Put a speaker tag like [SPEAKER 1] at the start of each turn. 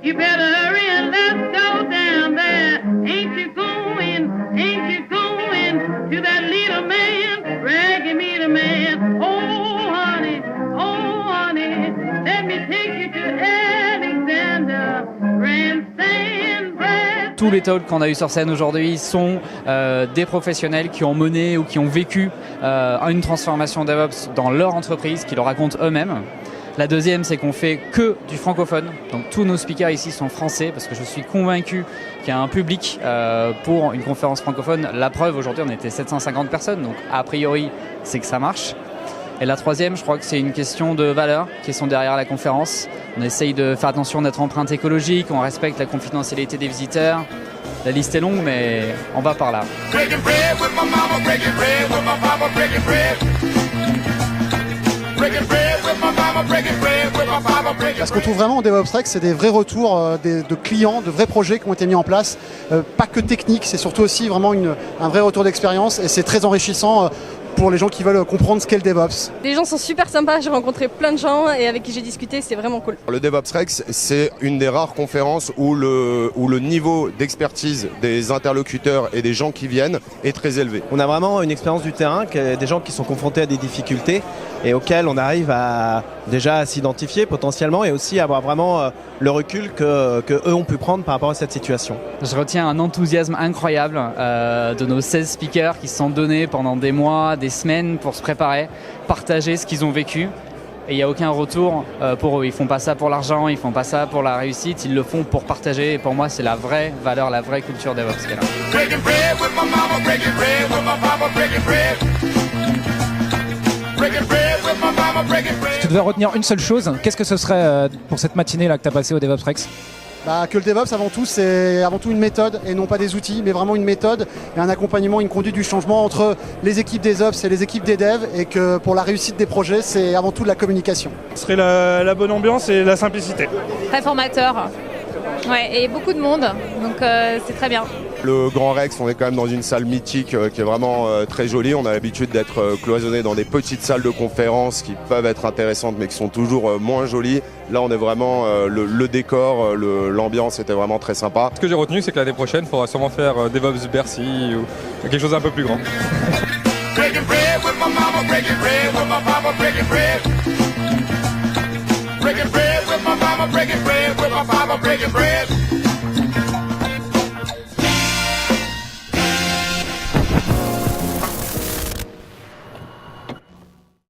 [SPEAKER 1] You better hurry and let's go down there. Ain't you going to that little man, reggae meter man? Oh honey, let me take you to Alexander Grandstand Brass.
[SPEAKER 2] Tous les talks qu'on a eu sur scène aujourd'hui sont des professionnels qui ont mené ou qui ont vécu une transformation DevOps dans leur entreprise, qui le racontent eux-mêmes. La deuxième, c'est qu'on fait que du francophone. Donc tous nos speakers ici sont français parce que je suis convaincu qu'il y a un public pour une conférence francophone. La preuve, aujourd'hui, on était 750 personnes. Donc a priori, c'est que ça marche. Et la troisième, je crois que c'est une question de valeurs qui sont derrière la conférence. On essaye de faire attention à notre empreinte écologique, on respecte la confidentialité des visiteurs. La liste est longue, mais on va par là.
[SPEAKER 3] Ce qu'on trouve vraiment au DevOps Rex, c'est des vrais retours de clients, de vrais projets qui ont été mis en place. Pas que technique, c'est surtout aussi vraiment un vrai retour d'expérience et c'est très enrichissant pour les gens qui veulent comprendre ce qu'est le DevOps.
[SPEAKER 4] Les gens sont super sympas, j'ai rencontré plein de gens et avec qui j'ai discuté, c'est vraiment cool.
[SPEAKER 5] Le DevOps Rex, c'est une des rares conférences où le niveau d'expertise des interlocuteurs et des gens qui viennent est très élevé.
[SPEAKER 6] On a vraiment une expérience du terrain, des gens qui sont confrontés à des difficultés et auxquels on arrive déjà à s'identifier potentiellement et aussi à avoir vraiment le recul que eux ont pu prendre par rapport à cette situation.
[SPEAKER 2] Je retiens un enthousiasme incroyable de nos 16 speakers qui se sont donnés pendant des mois, des semaines pour se préparer, partager ce qu'ils ont vécu. Et il n'y a aucun retour pour eux. Ils ne font pas ça pour l'argent, ils ne font pas ça pour la réussite, ils le font pour partager. Et pour moi, c'est la vraie valeur, la vraie culture DevOps qu'elle a.
[SPEAKER 7] Si tu devais retenir une seule chose, qu'est-ce que ce serait pour cette matinée-là que tu as passée au DevOps Rex ?
[SPEAKER 3] Que le DevOps, avant tout, c'est avant tout une méthode et non pas des outils, mais vraiment une méthode et un accompagnement, une conduite du changement entre les équipes des Ops et les équipes des devs et que pour la réussite des projets, c'est avant tout de la communication.
[SPEAKER 8] Ce serait la bonne ambiance et la simplicité.
[SPEAKER 4] Très formateur, ouais, et beaucoup de monde, donc c'est très bien.
[SPEAKER 5] Le Grand Rex, on est quand même dans une salle mythique qui est vraiment très jolie. On a l'habitude d'être cloisonné dans des petites salles de conférences qui peuvent être intéressantes mais qui sont toujours moins jolies. Là, on est vraiment le décor, l'ambiance était vraiment très sympa.
[SPEAKER 8] Ce que j'ai retenu, c'est que l'année prochaine, il faudra sûrement faire DevOps Bercy ou quelque chose d'un peu plus grand. Breaking bread with my mama, breaking bread with my papa, breaking bread.